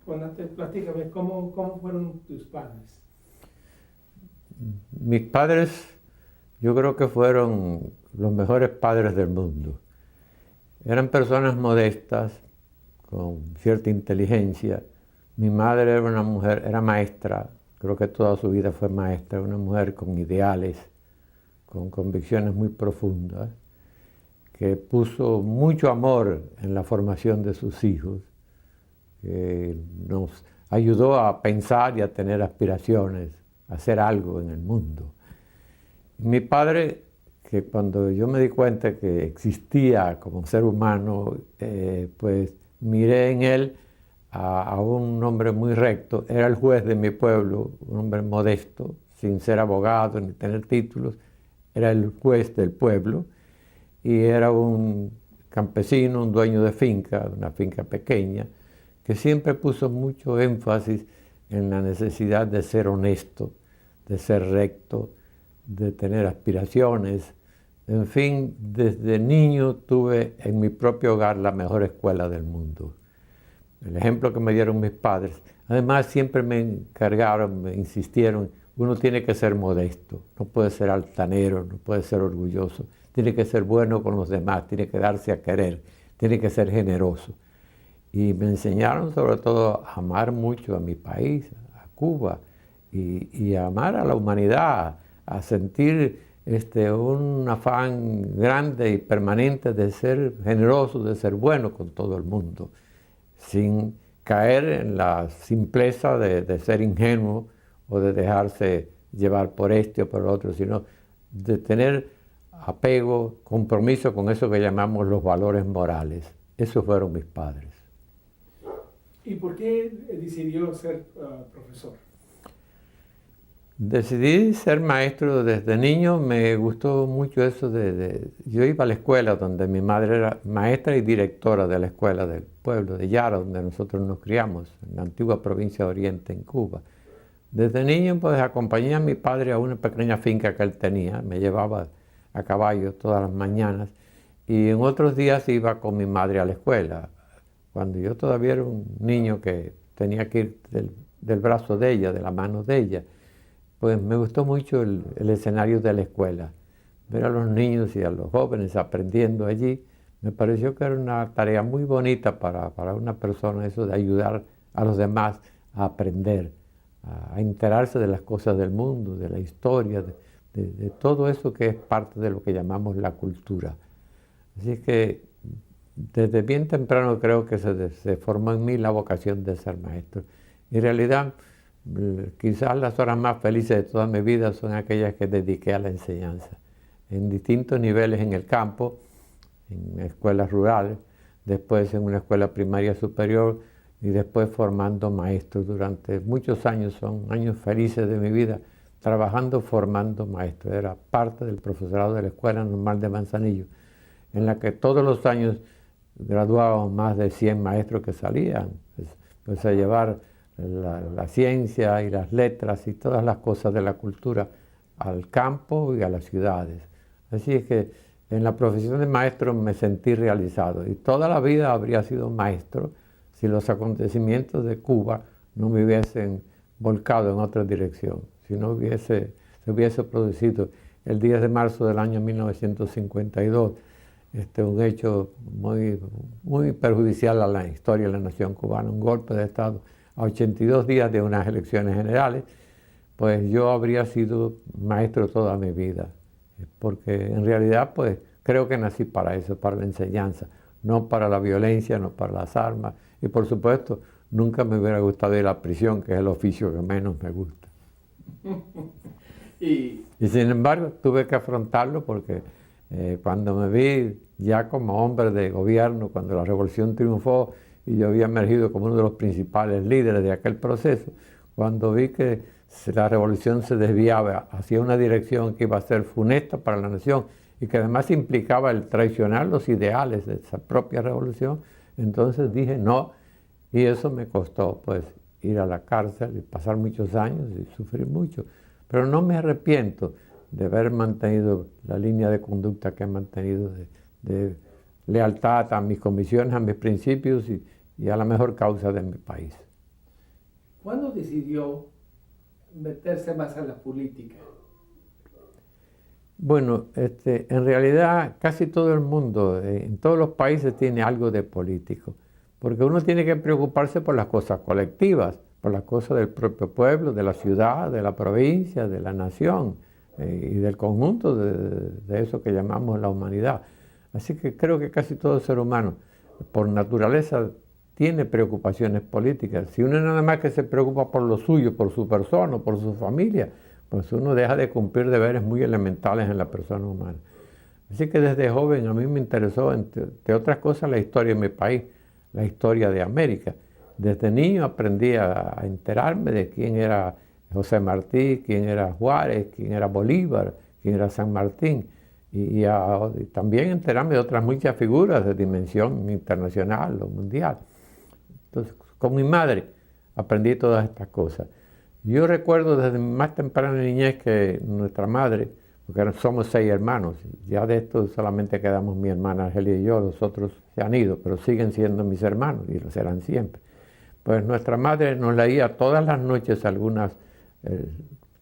Platícame, ¿cómo fueron tus padres? Mis padres, yo creo que fueron los mejores padres del mundo. Eran personas modestas, con cierta inteligencia. Mi madre era una mujer, era maestra, creo que toda su vida fue maestra, una mujer con ideales, con convicciones muy profundas, que puso mucho amor en la formación de sus hijos, que nos ayudó a pensar y a tener aspiraciones, a hacer algo en el mundo. Mi padre, que cuando yo me di cuenta que existía como ser humano, pues miré en él a un hombre muy recto. Era el juez de mi pueblo, un hombre modesto, sin ser abogado ni tener títulos. Era el juez del pueblo y era un campesino, un dueño de finca, una finca pequeña, que siempre puso mucho énfasis en la necesidad de ser honesto, de ser recto, de tener aspiraciones. En fin, desde niño tuve en mi propio hogar la mejor escuela del mundo. El ejemplo que me dieron mis padres. Además, siempre me encargaron, me insistieron, uno tiene que ser modesto, no puede ser altanero, no puede ser orgulloso, tiene que ser bueno con los demás, tiene que darse a querer, tiene que ser generoso. Y me enseñaron sobre todo a amar mucho a mi país, a Cuba, y a amar a la humanidad, a sentir un afán grande y permanente de ser generoso, de ser bueno con todo el mundo, sin caer en la simpleza de ser ingenuo o de dejarse llevar por este o por el otro, sino de tener apego, compromiso con eso que llamamos los valores morales. Esos fueron mis padres. ¿Y por qué decidió ser profesor? Decidí ser maestro desde niño. Me gustó mucho eso Yo iba a la escuela donde mi madre era maestra y directora de la escuela del pueblo de Yara, donde nosotros nos criamos, en la antigua provincia de Oriente, en Cuba. Desde niño pues acompañé a mi padre a una pequeña finca que él tenía. Me llevaba a caballo todas las mañanas y en otros días iba con mi madre a la escuela. Cuando yo todavía era un niño que tenía que ir del brazo de ella, de la mano de ella, pues me gustó mucho el escenario de la escuela. Ver a los niños y a los jóvenes aprendiendo allí, me pareció que era una tarea muy bonita para una persona, eso de ayudar a los demás a aprender, a enterarse de las cosas del mundo, de la historia, de todo eso que es parte de lo que llamamos la cultura. Así que desde bien temprano creo que se formó en mí la vocación de ser maestro. En realidad, quizás las horas más felices de toda mi vida son aquellas que dediqué a la enseñanza, en distintos niveles en el campo, en escuelas rurales, después en una escuela primaria superior y después formando maestros durante muchos años. Son años felices de mi vida trabajando, formando maestros. Era parte del profesorado de la Escuela Normal de Manzanillo, en la que todos los años graduábamos más de 100 maestros que salían pues a llevar la ciencia y las letras y todas las cosas de la cultura al campo y a las ciudades. Así es que en la profesión de maestro me sentí realizado y toda la vida habría sido maestro si los acontecimientos de Cuba no me hubiesen volcado en otra dirección, si no se hubiese producido el 10 de marzo del año 1952 un hecho muy perjudicial a la historia de la nación cubana, un golpe de Estado a 82 días de unas elecciones generales, pues yo habría sido maestro toda mi vida, porque en realidad pues creo que nací para eso, para la enseñanza, no para la violencia, no para las armas, y por supuesto nunca me hubiera gustado ir a la prisión, que es el oficio que menos me gusta. Y sin embargo tuve que afrontarlo porque cuando me vi ya como hombre de gobierno, cuando la revolución triunfó y yo había emergido como uno de los principales líderes de aquel proceso, cuando vi que la revolución se desviaba hacia una dirección que iba a ser funesta para la nación y que además implicaba el traicionar los ideales de esa propia revolución, entonces dije no, y eso me costó pues ir a la cárcel y pasar muchos años y sufrir mucho, pero no me arrepiento de haber mantenido la línea de conducta que he mantenido de lealtad a mis convicciones, a mis principios y a la mejor causa de mi país. ¿Cuándo decidió meterse más a la política? Bueno, en realidad casi todo el mundo, en todos los países tiene algo de político, porque uno tiene que preocuparse por las cosas colectivas, por las cosas del propio pueblo, de la ciudad, de la provincia, de la nación y del conjunto de eso que llamamos la humanidad. Así que creo que casi todo ser humano, por naturaleza, tiene preocupaciones políticas. Si uno nada más que se preocupa por lo suyo, por su persona, por su familia, pues uno deja de cumplir deberes muy elementales en la persona humana. Así que desde joven a mí me interesó, entre otras cosas, la historia de mi país, la historia de América. Desde niño aprendí a enterarme de quién era José Martí, quién era Juárez, quién era Bolívar, quién era San Martín, y también enterarme de otras muchas figuras de dimensión internacional o mundial. Entonces, con mi madre aprendí todas estas cosas. Yo recuerdo desde mi más temprana niñez que nuestra madre, porque somos 6 hermanos, ya de esto solamente quedamos mi hermana Argelia y yo, los otros se han ido, pero siguen siendo mis hermanos y lo serán siempre. Pues nuestra madre nos leía todas las noches algunas,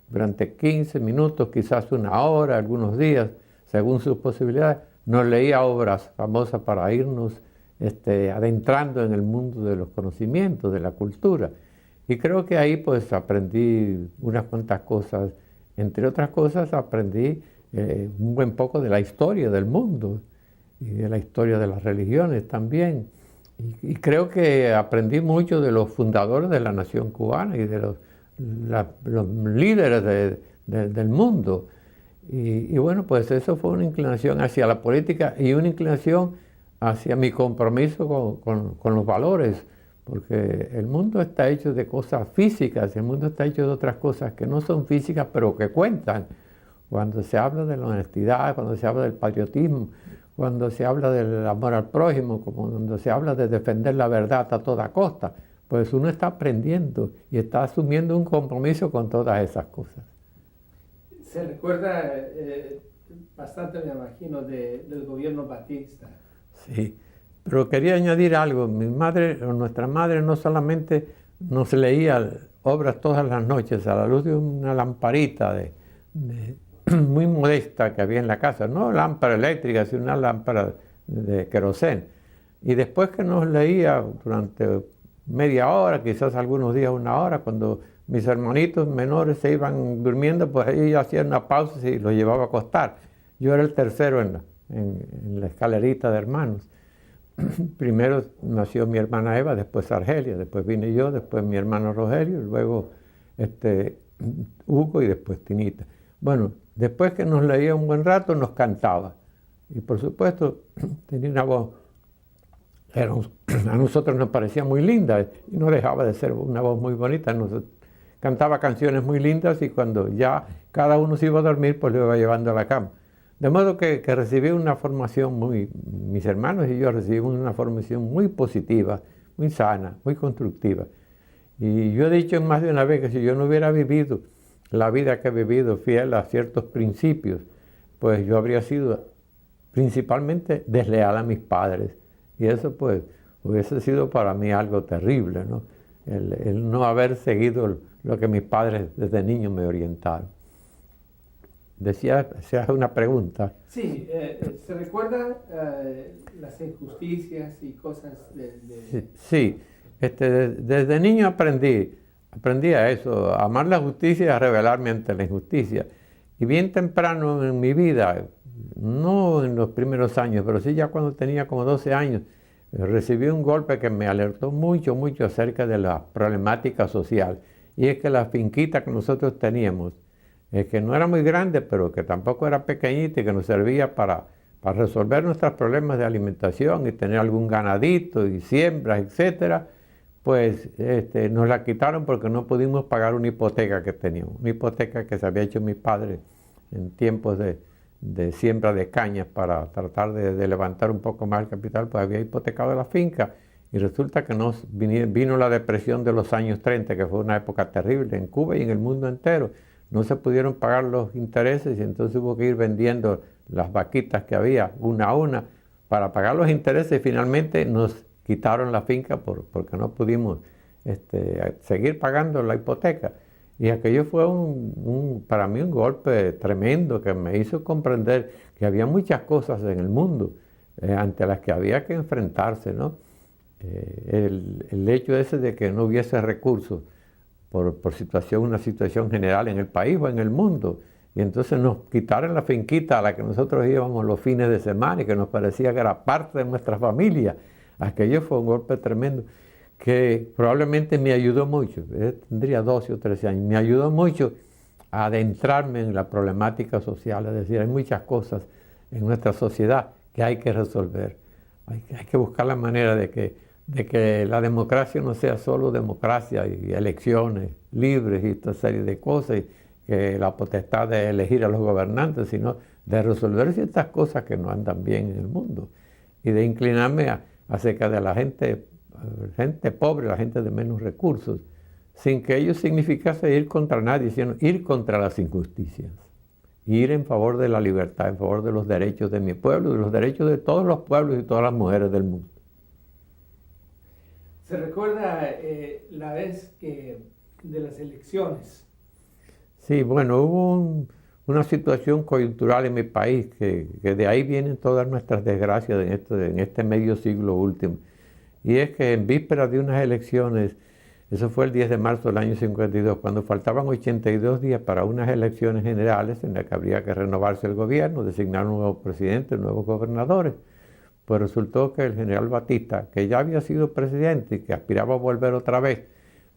durante 15 minutos, quizás una hora, algunos días, según sus posibilidades, nos leía obras famosas para irnos adentrando en el mundo de los conocimientos, de la cultura. Y creo que ahí pues aprendí unas cuantas cosas. Entre otras cosas aprendí un buen poco de la historia del mundo y de la historia de las religiones también. Y creo que aprendí mucho de los fundadores de la nación cubana y de los líderes del mundo. Y bueno, pues eso fue una inclinación hacia la política y una inclinación hacia mi compromiso con los valores, porque el mundo está hecho de cosas físicas, el mundo está hecho de otras cosas que no son físicas, pero que cuentan. Cuando se habla de la honestidad, cuando se habla del patriotismo, cuando se habla del amor al prójimo, cuando se habla de defender la verdad a toda costa, pues uno está aprendiendo y está asumiendo un compromiso con todas esas cosas. Se recuerda bastante, me imagino, del gobierno Batista. Sí, pero quería añadir algo. Nuestra madre no solamente nos leía obras todas las noches a la luz de una lamparita muy modesta que había en la casa, no lámpara eléctrica, sino una lámpara de querosén. Y después que nos leía durante media hora, quizás algunos días una hora, cuando mis hermanitos menores se iban durmiendo, pues ella hacía una pausa y los llevaba a acostar. Yo era el tercero en la escalerita de hermanos. Primero nació mi hermana Eva, después Argelia, después vine yo, después mi hermano Rogelio, luego Hugo y después Tinita. Bueno, después que nos leía un buen rato, nos cantaba. Y por supuesto, tenía una voz, a nosotros nos parecía muy linda y no dejaba de ser una voz muy bonita. Cantaba canciones muy lindas y cuando ya cada uno se iba a dormir, pues lo iba llevando a la cama. De modo que recibí una formación mis hermanos y yo recibimos una formación muy positiva, muy sana, muy constructiva. Y yo he dicho más de una vez que si yo no hubiera vivido la vida que he vivido fiel a ciertos principios, pues yo habría sido principalmente desleal a mis padres. Y eso pues hubiese sido para mí algo terrible, ¿no? El no haber seguido lo que mis padres desde niño me orientaron. Decía, se hace una pregunta. Sí, ¿se recuerda las injusticias y cosas Sí, desde niño aprendí a eso, a amar la justicia y a rebelarme ante la injusticia. Y bien temprano en mi vida, no en los primeros años, pero sí ya cuando tenía como 12 años, recibí un golpe que me alertó mucho, mucho acerca de la problemática social. Y es que la finquita que nosotros teníamos, que no era muy grande, pero que tampoco era pequeñita y que nos servía para resolver nuestros problemas de alimentación y tener algún ganadito y siembras, etcétera, pues nos la quitaron porque no pudimos pagar una hipoteca que teníamos, una hipoteca que se había hecho mi padre en tiempos de siembra de cañas para tratar de levantar un poco más el capital, pues había hipotecado la finca y resulta que vino la depresión de los años 30, que fue una época terrible en Cuba y en el mundo entero. No se pudieron pagar los intereses y entonces hubo que ir vendiendo las vaquitas que había una a una para pagar los intereses y finalmente nos quitaron la finca porque no pudimos seguir pagando la hipoteca. Y aquello fue para mí un golpe tremendo que me hizo comprender que había muchas cosas en el mundo ante las que había que enfrentarse, ¿no? El hecho ese de que no hubiese recursos por una situación general en el país o en el mundo, y entonces nos quitaron la finquita a la que nosotros íbamos los fines de semana y que nos parecía que era parte de nuestra familia. Aquello fue un golpe tremendo que probablemente me ayudó mucho, tendría 12 o 13 años, me ayudó mucho a adentrarme en la problemática social, es decir, hay muchas cosas en nuestra sociedad que hay que resolver, hay que buscar la manera de que la democracia no sea solo democracia y elecciones libres y toda serie de cosas, y que la potestad de elegir a los gobernantes, sino de resolver ciertas cosas que no andan bien en el mundo y de inclinarme acerca de la gente pobre, la gente de menos recursos, sin que ello significase ir contra nadie, sino ir contra las injusticias, ir en favor de la libertad, en favor de los derechos de mi pueblo, de los derechos de todos los pueblos y todas las mujeres del mundo. ¿Se recuerda la vez de las elecciones? Sí, bueno, hubo una situación coyuntural en mi país que de ahí vienen todas nuestras desgracias en este medio siglo último. Y es que en vísperas de unas elecciones, eso fue el 10 de marzo del año 52, cuando faltaban 82 días para unas elecciones generales en las que habría que renovarse el gobierno, designar un nuevo presidente, nuevos gobernadores, pues resultó que el general Batista, que ya había sido presidente y que aspiraba a volver otra vez,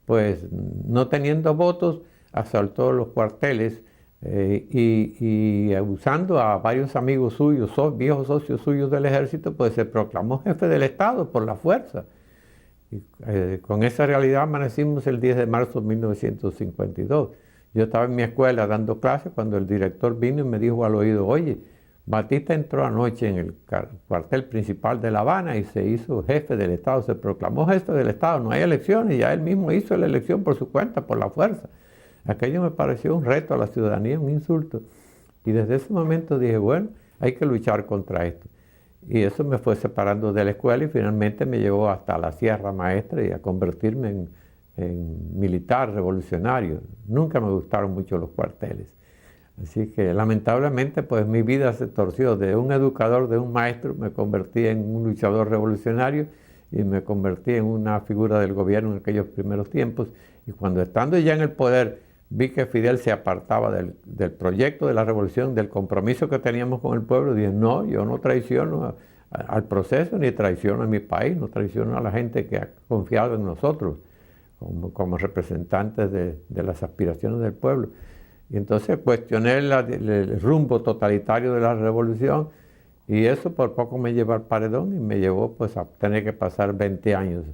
pues no teniendo votos, asaltó los cuarteles y usando a varios amigos suyos, viejos socios suyos del ejército, pues se proclamó jefe del Estado por la fuerza. Y, con esa realidad amanecimos el 10 de marzo de 1952. Yo estaba en mi escuela dando clases cuando el director vino y me dijo al oído, oye, Batista entró anoche en el cuartel principal de La Habana y se hizo jefe del Estado, se proclamó jefe del Estado, no hay elecciones, ya él mismo hizo la elección por su cuenta, por la fuerza. Aquello me pareció un reto a la ciudadanía, un insulto. Y desde ese momento dije, bueno, hay que luchar contra esto. Y eso me fue separando de la escuela y finalmente me llevó hasta la Sierra Maestra y a convertirme en militar revolucionario. Nunca me gustaron mucho los cuarteles. Así que lamentablemente pues mi vida se torció. De un educador, de un maestro, me convertí en un luchador revolucionario y me convertí en una figura del gobierno en aquellos primeros tiempos. Y cuando estando ya en el poder, vi que Fidel se apartaba del proyecto de la revolución, del compromiso que teníamos con el pueblo. Dije, no, yo no traiciono al proceso, ni traiciono a mi país, no traiciono a la gente que ha confiado en nosotros como representantes de las aspiraciones del pueblo. Y entonces cuestioné el rumbo totalitario de la revolución y eso por poco me llevó al paredón y me llevó pues a tener que pasar 20 años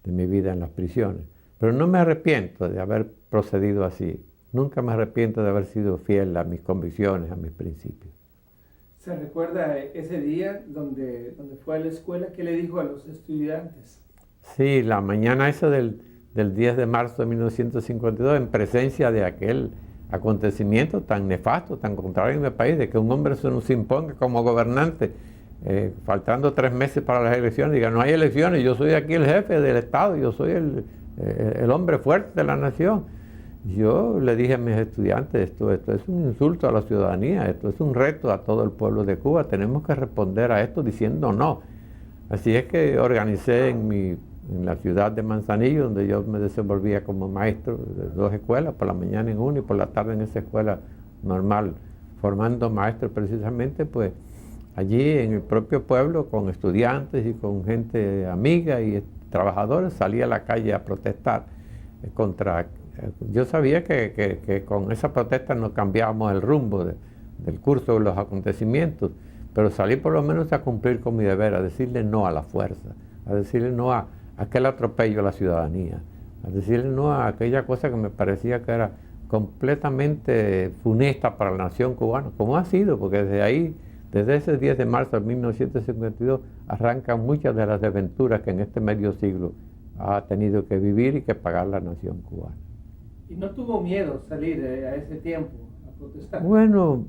de mi vida en las prisiones. Pero no me arrepiento de haber procedido así. Nunca me arrepiento de haber sido fiel a mis convicciones, a mis principios. ¿Se recuerda ese día donde fue a la escuela? ¿Qué le dijo a los estudiantes? Sí, la mañana esa del 10 de marzo de 1952, en presencia de aquel acontecimiento tan nefasto, tan contrario en el país, de que un hombre se nos imponga como gobernante, faltando 3 meses para las elecciones, diga, no hay elecciones, yo soy aquí el jefe del Estado, yo soy el hombre fuerte de la nación. Yo le dije a mis estudiantes, esto es un insulto a la ciudadanía, esto es un reto a todo el pueblo de Cuba, tenemos que responder a esto diciendo no. Así es que organicé en la ciudad de Manzanillo, donde yo me desenvolvía como maestro de 2 escuelas, por la mañana en una y por la tarde en esa escuela normal, formando maestros precisamente, pues allí en el propio pueblo, con estudiantes y con gente amiga y trabajadores, salí a la calle a protestar contra. Yo sabía que con esa protesta no cambiábamos el rumbo del curso de los acontecimientos, pero salí por lo menos a cumplir con mi deber, a decirle no a la fuerza, a decirle no a aquel atropello a la ciudadanía, a decirle no a aquella cosa que me parecía que era completamente funesta para la nación cubana, como ha sido, porque desde ese 10 de marzo de 1952 arrancan muchas de las desventuras que en este medio siglo ha tenido que vivir y que pagar la nación cubana. ¿Y no tuvo miedo salir a ese tiempo a protestar? Bueno,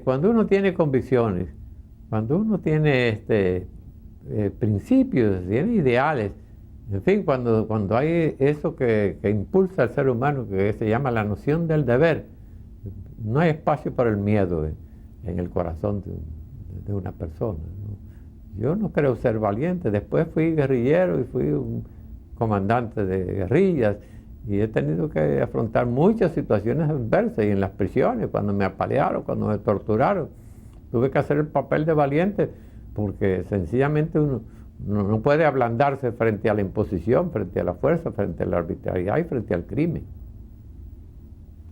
cuando uno tiene convicciones, cuando uno tiene principios, tiene ideales, En fin, cuando hay eso que impulsa al ser humano, que se llama la noción del deber, no hay espacio para el miedo en el corazón de una persona, ¿no? Yo no creo ser valiente. Después fui guerrillero y fui un comandante de guerrillas y he tenido que afrontar muchas situaciones adversas y en las prisiones, cuando me apalearon, cuando me torturaron, tuve que hacer el papel de valiente porque sencillamente uno no puede ablandarse frente a la imposición, frente a la fuerza, frente a la arbitrariedad y frente al crimen.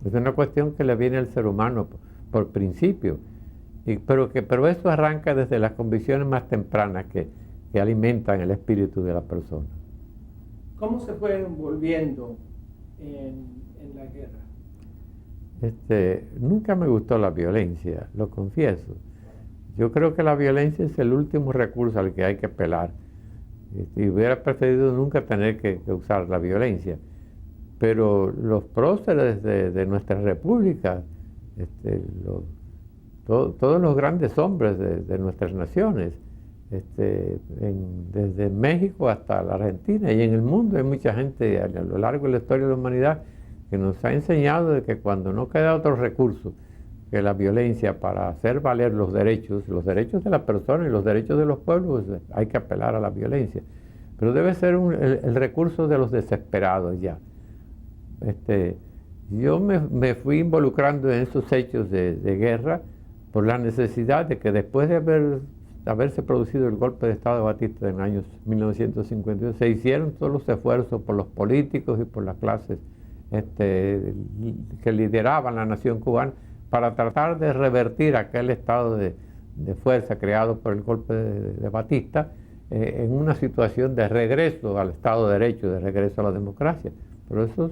Es una cuestión que le viene al ser humano por principio, pero eso arranca desde las convicciones más tempranas que alimentan el espíritu de la persona. ¿Cómo se fue envolviendo en la guerra? Nunca me gustó la violencia, lo confieso. Yo creo que la violencia es el último recurso al que hay que apelar. Y hubiera preferido nunca tener que usar la violencia. Pero los próceres de nuestra república, todos los grandes hombres de nuestras naciones, desde México hasta la Argentina y en el mundo hay mucha gente a lo largo de la historia de la humanidad que nos ha enseñado de que cuando no queda otro recurso que la violencia para hacer valer los derechos de la persona y los derechos de los pueblos, hay que apelar a la violencia. Pero debe ser el recurso de los desesperados ya. Yo me fui involucrando en esos hechos de guerra por la necesidad de que después de haberse producido el golpe de Estado de Batista en el año 1952, se hicieron todos los esfuerzos por los políticos y por las clases que lideraban la nación cubana para tratar de revertir aquel estado de fuerza creado por el golpe de Batista en una situación de regreso al Estado de Derecho, de regreso a la democracia. Pero esos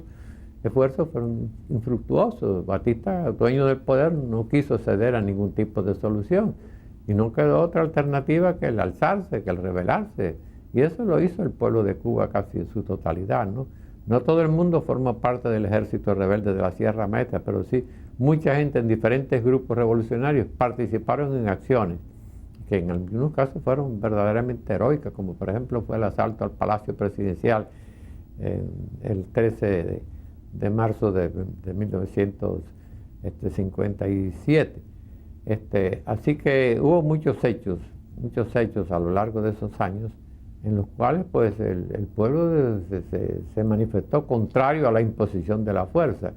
esfuerzos fueron infructuosos. Batista, dueño del poder, no quiso ceder a ningún tipo de solución y no quedó otra alternativa que el alzarse, que el rebelarse. Y eso lo hizo el pueblo de Cuba casi en su totalidad, ¿no? No todo el mundo formó parte del ejército rebelde de la Sierra Maestra, pero sí mucha gente en diferentes grupos revolucionarios participaron en acciones que en algunos casos fueron verdaderamente heroicas, como por ejemplo fue el asalto al Palacio Presidencial el 13 de marzo de 1957. Así que hubo muchos hechos a lo largo de esos años en los cuales pues el pueblo se manifestó contrario a la imposición de la fuerza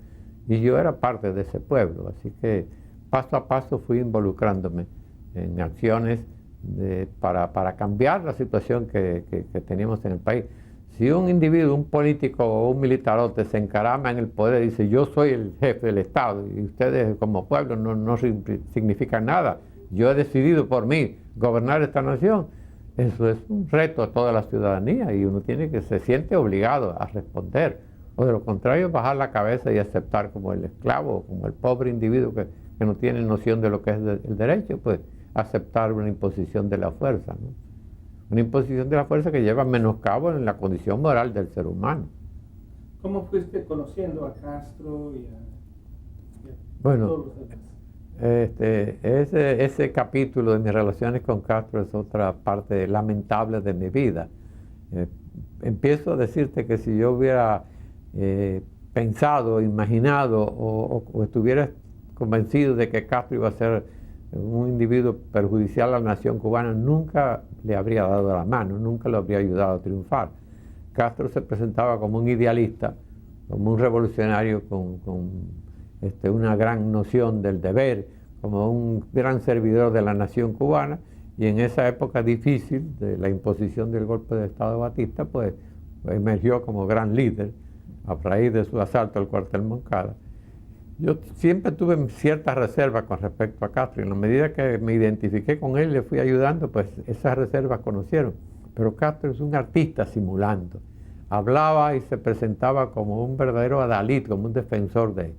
y yo era parte de ese pueblo, así que paso a paso fui involucrándome en acciones para cambiar la situación que teníamos en el país. Si un individuo, un político o un militarote se encarama en el poder y dice yo soy el jefe del Estado y ustedes como pueblo no significan nada, yo he decidido por mí gobernar esta nación, eso es un reto a toda la ciudadanía y uno se siente obligado a responder, o de lo contrario bajar la cabeza y aceptar como el esclavo, como el pobre individuo que no tiene noción de lo que es el derecho, pues aceptar una imposición de la fuerza, ¿no? Una imposición de la fuerza que lleva a menoscabo en la condición moral del ser humano. ¿Cómo fuiste conociendo a Castro y a bueno, todos los demás? Ese capítulo de mis relaciones con Castro es otra parte lamentable de mi vida. Empiezo a decirte que si yo hubiera pensado, imaginado o estuviera convencido de que Castro iba a ser un individuo perjudicial a la nación cubana, nunca le habría dado la mano, nunca lo habría ayudado a triunfar. Castro se presentaba como un idealista, como un revolucionario con una gran noción del deber, como un gran servidor de la nación cubana, y en esa época difícil de la imposición del golpe de Estado de Batista, pues emergió como gran líder a raíz de su asalto al cuartel Moncada. Yo siempre tuve ciertas reservas con respecto a Castro y en la medida que me identifiqué con él y le fui ayudando, pues esas reservas conocieron. Pero Castro es un artista simulando. Hablaba y se presentaba como un verdadero adalid, como un defensor de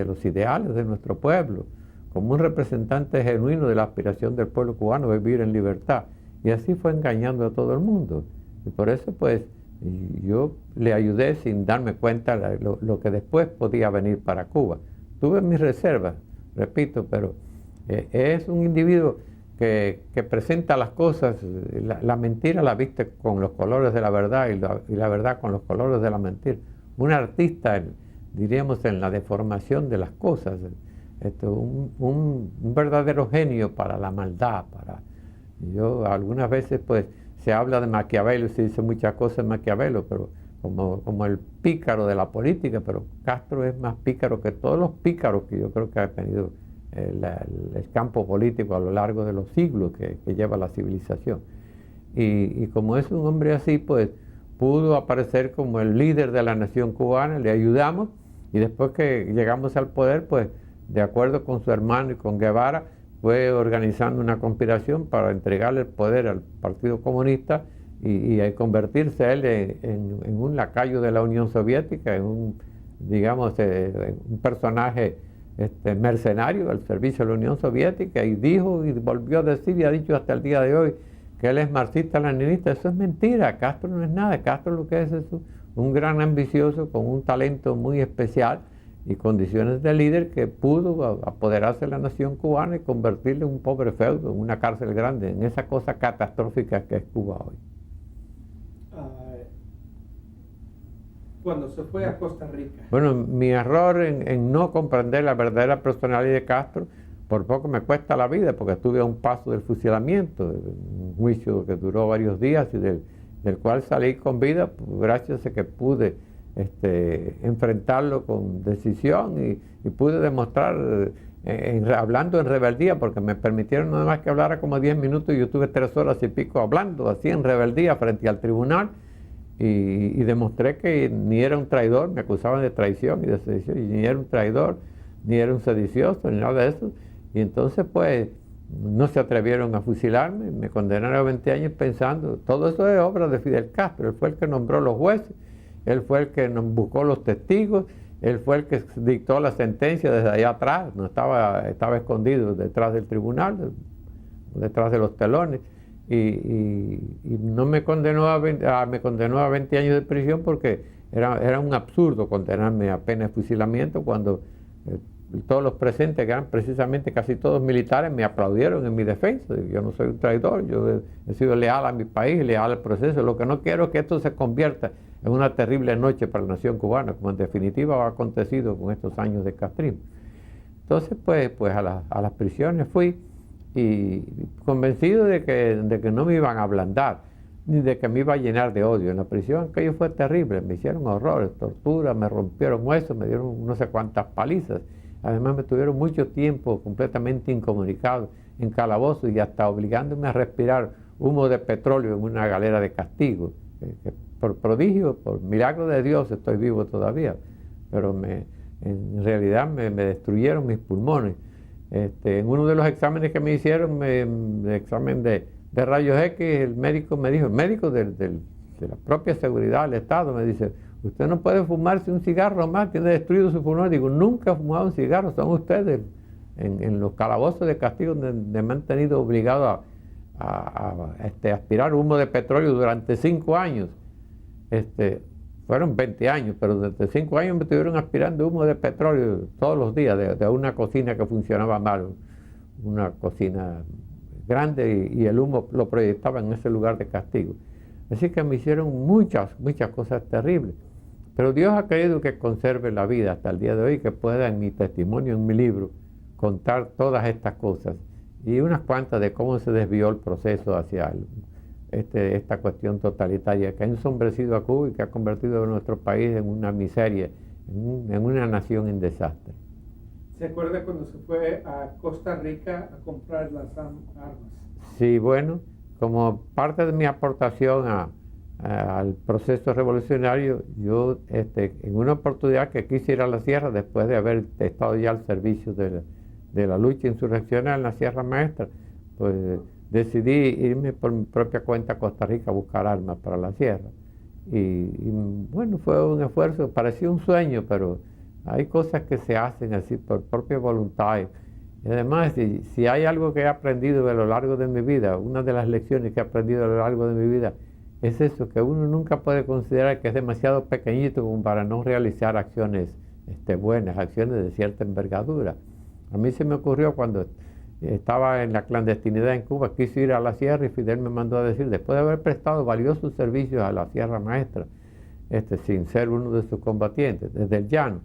los ideales de nuestro pueblo, como un representante genuino de la aspiración del pueblo cubano de vivir en libertad. Y así fue engañando a todo el mundo. Y por eso pues yo le ayudé sin darme cuenta lo que después podía venir para Cuba. Tuve mis reservas, repito, pero es un individuo que presenta las cosas, la mentira la viste con los colores de la verdad y la verdad con los colores de la mentira. Un artista, diríamos, en la deformación de las cosas, un verdadero genio para la maldad. Yo algunas veces pues se habla de Maquiavelo y se dice muchas cosas de Maquiavelo, pero como el pícaro de la política, pero Castro es más pícaro que todos los pícaros que yo creo que ha tenido el campo político a lo largo de los siglos que lleva la civilización. Y como es un hombre así, pues pudo aparecer como el líder de la nación cubana, le ayudamos, y después que llegamos al poder, pues de acuerdo con su hermano y con Guevara, fue organizando una conspiración para entregarle el poder al Partido Comunista y convertirse él en un lacayo de la Unión Soviética, en un, digamos, un personaje mercenario al servicio de la Unión Soviética, y dijo y volvió a decir y ha dicho hasta el día de hoy que él es marxista-leninista. Eso es mentira. Castro no es nada. Castro lo que es un gran ambicioso con un talento muy especial y condiciones de líder que pudo apoderarse de la nación cubana y convertirle en un pobre feudo, en una cárcel grande, en esa cosa catastrófica que es Cuba hoy. Cuando se fue a Costa Rica. Bueno, mi error en no comprender la verdadera personalidad de Castro, por poco me cuesta la vida, porque estuve a un paso del fusilamiento, un juicio que duró varios días y del cual salí con vida, gracias a que pude enfrentarlo con decisión y pude demostrar, hablando en rebeldía, porque me permitieron nada más que hablara como 10 minutos y yo tuve 3 horas y pico hablando, así en rebeldía frente al tribunal, y demostré que ni era un traidor, me acusaban de traición y de sedición, y ni era un traidor, ni era un sedicioso, ni nada de eso, y entonces pues no se atrevieron a fusilarme, me condenaron a 20 años pensando, todo eso es obra de Fidel Castro, él fue el que nombró los jueces, él fue el que nos buscó los testigos, él fue el que dictó la sentencia desde allá atrás, no estaba escondido detrás del tribunal, detrás de los telones, y no me condenó me condenó a 20 años de prisión porque era un absurdo condenarme a pena de fusilamiento cuando todos los presentes, que eran precisamente casi todos militares, me aplaudieron en mi defensa. Yo no soy un traidor, yo he sido leal a mi país, leal al proceso. Lo que no quiero es que esto se convierta en una terrible noche para la nación cubana, como en definitiva ha acontecido con estos años de castrismo. Entonces, pues a las prisiones fui, y convencido de que no me iban a ablandar, ni de que me iba a llenar de odio. En la prisión aquello fue terrible, me hicieron horrores, tortura, me rompieron huesos, me dieron no sé cuántas palizas. Además me tuvieron mucho tiempo completamente incomunicado en calabozos y hasta obligándome a respirar humo de petróleo en una galera de castigo. Que por prodigio, por milagro de Dios estoy vivo todavía, pero en realidad me destruyeron mis pulmones. En uno de los exámenes que me hicieron, el examen de rayos X, el médico me dijo, el médico de la propia seguridad del Estado me dice, usted no puede fumarse un cigarro más, tiene destruido su pulmón. Digo, nunca he fumado un cigarro, son ustedes en los calabozos de castigo donde me han tenido obligado a aspirar humo de petróleo durante 5 años. Fueron 20 años, pero durante 5 años me estuvieron aspirando humo de petróleo todos los días de una cocina que funcionaba mal, una cocina grande, y el humo lo proyectaba en ese lugar de castigo. Así que me hicieron muchas cosas terribles. Pero Dios ha querido que conserve la vida hasta el día de hoy, que pueda en mi testimonio, en mi libro, contar todas estas cosas y unas cuantas de cómo se desvió el proceso hacia esta cuestión totalitaria que ha ensombrecido a Cuba y que ha convertido a nuestro país en una miseria, en una nación en desastre. ¿Se acuerda cuando se fue a Costa Rica a comprar las armas? Sí, bueno, como parte de mi aportación al proceso revolucionario, yo en una oportunidad que quise ir a la sierra después de haber estado ya al servicio de la lucha insurreccional en la Sierra Maestra, pues decidí irme por mi propia cuenta a Costa Rica a buscar armas para la sierra. Y bueno, fue un esfuerzo, parecía un sueño, pero hay cosas que se hacen así por propia voluntad. Y además, si hay algo que he aprendido a lo largo de mi vida, una de las lecciones que he aprendido a lo largo de mi vida, es eso, que uno nunca puede considerar que es demasiado pequeñito como para no realizar acciones buenas, acciones de cierta envergadura. A mí se me ocurrió cuando estaba en la clandestinidad en Cuba, quise ir a la sierra y Fidel me mandó a decir, después de haber prestado valiosos servicios a la Sierra Maestra, sin ser uno de sus combatientes, desde el llano.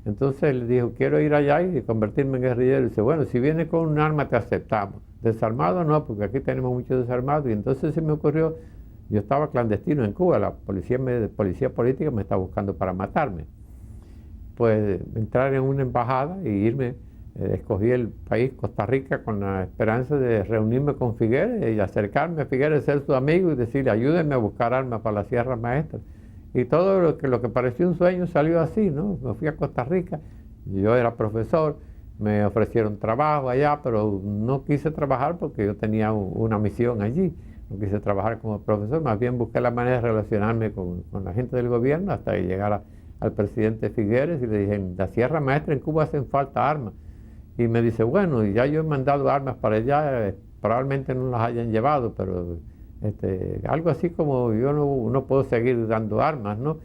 Entonces él dijo, quiero ir allá y convertirme en guerrillero. Y dice, bueno, si vienes con un arma te aceptamos. Desarmado no, porque aquí tenemos muchos desarmados. Y entonces se me ocurrió, yo estaba clandestino en Cuba, la policía política me estaba buscando para matarme. Pues entrar en una embajada e irme, escogí el país Costa Rica con la esperanza de reunirme con Figueres y acercarme a Figueres, ser su amigo y decirle, ayúdenme a buscar armas para la Sierra Maestra. Y todo lo que parecía un sueño salió así, ¿no? Me fui a Costa Rica, yo era profesor, me ofrecieron trabajo allá, pero no quise trabajar porque yo tenía una misión allí. No quise trabajar como profesor, más bien busqué la manera de relacionarme con la gente del gobierno hasta que llegara al presidente Figueres y le dije, en la Sierra Maestra en Cuba hacen falta armas. Y me dice, bueno, ya yo he mandado armas para allá, probablemente no las hayan llevado, pero algo así como yo no puedo seguir dando armas, ¿no?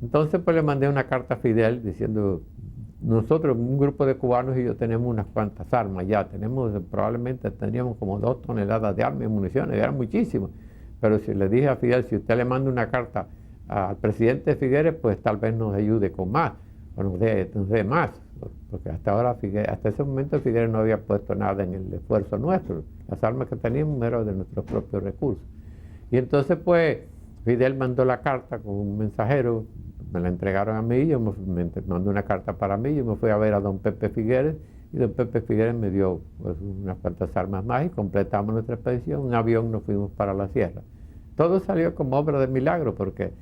Entonces pues le mandé una carta a Fidel diciendo, nosotros, un grupo de cubanos y yo tenemos unas cuantas armas ya, probablemente tendríamos como 2 toneladas de armas y municiones, eran muchísimas, pero si le dije a Fidel, si usted le manda una carta al presidente Figueres, pues tal vez nos ayude con más, o nos dé más, porque hasta ese momento Figueres no había puesto nada en el esfuerzo nuestro, las armas que teníamos eran de nuestros propios recursos. Y entonces pues Fidel mandó la carta con un mensajero, me la entregaron a mí, me mandó una carta para mí, yo me fui a ver a don Pepe Figueres y don Pepe Figueres me dio pues, unas cuantas armas más y completamos nuestra expedición, un avión nos fuimos para la sierra. Todo salió como obra de milagro porque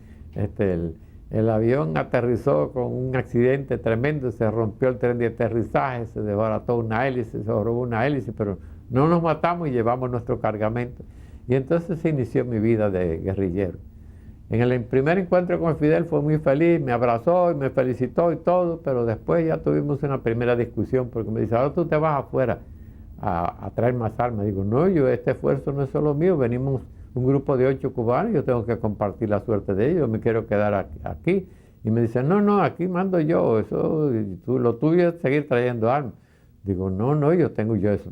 el avión aterrizó con un accidente tremendo, se rompió el tren de aterrizaje, se desbarató una hélice, se robó una hélice, pero no nos matamos y llevamos nuestro cargamento. Y entonces se inició mi vida de guerrillero. En el primer encuentro con Fidel fue muy feliz, me abrazó y me felicitó y todo, pero después ya tuvimos una primera discusión porque me dice, ahora tú te vas afuera a traer más armas. Digo, no, este esfuerzo no es solo mío, venimos un grupo de 8 cubanos, yo tengo que compartir la suerte de ellos, me quiero quedar aquí. Y me dice, no, aquí mando yo, lo tuyo es seguir trayendo armas. Digo, no, eso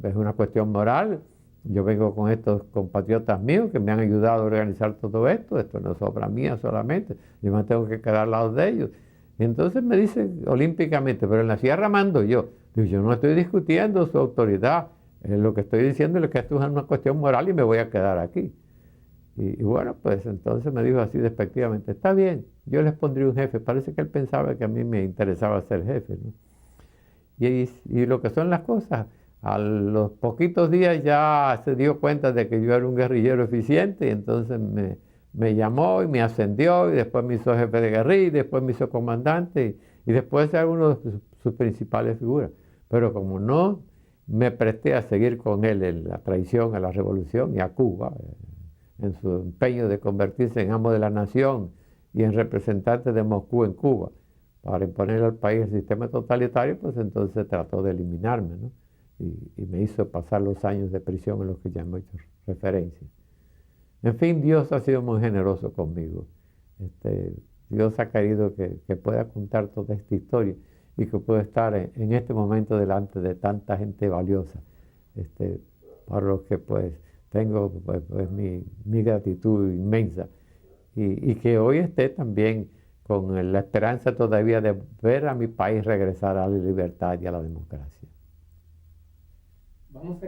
es una cuestión moral. Yo vengo con estos compatriotas míos que me han ayudado a organizar todo esto no es obra mía solamente, yo me tengo que quedar al lado de ellos. Y entonces me dice olímpicamente, pero en la sierra mando yo. Digo, yo no estoy discutiendo su autoridad, lo que estoy diciendo es que esto es una cuestión moral y me voy a quedar aquí. Y bueno, pues entonces me dijo así despectivamente, está bien, yo les pondré un jefe. Parece que él pensaba que a mí me interesaba ser jefe, ¿no? Y lo que son las cosas, a los poquitos días ya se dio cuenta de que yo era un guerrillero eficiente y entonces me llamó y me ascendió y después me hizo jefe de guerrilla y después me hizo comandante y después era uno de sus principales figuras. Pero como no me presté a seguir con él en la traición a la revolución y a Cuba, en su empeño de convertirse en amo de la nación y en representante de Moscú en Cuba, para imponer al país el sistema totalitario, pues entonces trató de eliminarme, ¿no? Y me hizo pasar los años de prisión en los que ya hemos hecho referencia. En fin, Dios ha sido muy generoso conmigo. Dios ha querido que pueda contar toda esta historia y que pueda estar en este momento delante de tanta gente valiosa, por lo que pues tengo pues, mi gratitud inmensa y que hoy esté también con la esperanza todavía de ver a mi país regresar a la libertad y a la democracia. Vamos a